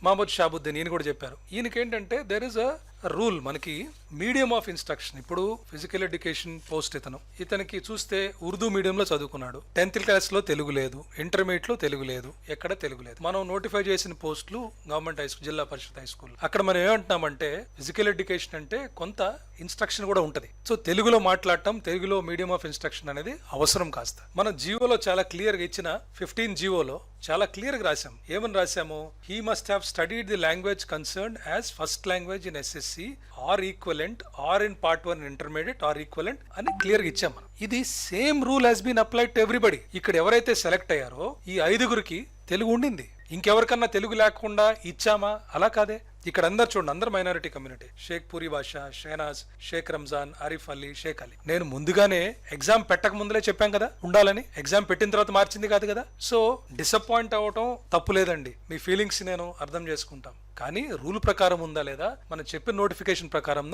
మహమ్మద్ షాబుద్దీన్ ఈయన కూడా చెప్పారు. ఈయనకేంటంటే దేర్ ఇస్ అ రూల్, మనకి మీడియం ఆఫ్ ఇన్స్ట్రక్షన్. ఇప్పుడు ఫిజికల్ ఎడ్యుకేషన్ పోస్ట్ ఇతనికి చూస్తే ఉర్దూ మీడియంలో చదువుకున్నాడు, 10th క్లాస్ లో తెలుగు లేదు, ఇంటర్మీడియట్ లో తెలుగు లేదు, ఎక్కడ తెలుగు లేదు. మనం నోటిఫై చేసిన పోస్టులు గవర్నమెంట్ హై స్కూల్, జిల్లా పరిషత్ హై స్కూల్. అక్కడ మనం ఏమంటున్నామంటే ఫిజికల్ ఎడ్యుకేషన్ అంటే కొంత ఇన్స్ట్రక్షన్ కూడా ఉంటది. సో తెలుగులో మాట్లాడటం, తెలుగులో మీడియం ఆఫ్ ఇన్స్ట్రక్షన్ అనేది అవసరం కాస్త. మన జీవోలో చాలా క్లియర్ గా ఇచ్చిన 15 జీవోలో చాలా క్లియర్ గా రాశాం. ఏమని రాశాము? He must have studied the language concerned as first language in SSC or equivalent or in part 1 intermediate or equivalent అని క్లియర్ గా ఇచ్చాం మనం. ఇది same rule has been applied to everybody. ఇక్కడ ఎవరైతే సెలెక్ట్ అయ్యారో ఈ 5గురికి తెలుగు ఉండింది, ఇంకెవరికన్నా తెలుగు లేకుండా ఇచ్చామా? అలా కాదే. ఇక్కడ అందరు చూడండి, అందరు మైనారిటీ కమ్యూనిటీ. షేక్ పూరి బాషా, షెహనాజ్, షేక్ రంజాన్, ఆరిఫ్ అలీ, షేక్ అలీ. నేను ముందుగానే ఎగ్జామ్ పెట్టక ముందులే చెప్పాం కదా ఉండాలని. ఎగ్జామ్ పెట్టిన తర్వాత మార్చింది కాదు కదా. సో డిసప్పాయింట్ అవ్వటం తప్పు లేదండి, మీ ఫీలింగ్స్ నేను అర్థం చేసుకుంటాం. కానీ రూల్ ప్రకారం ఉందా లేదా, మనం చెప్పిన నోటిఫికేషన్ ప్రకారం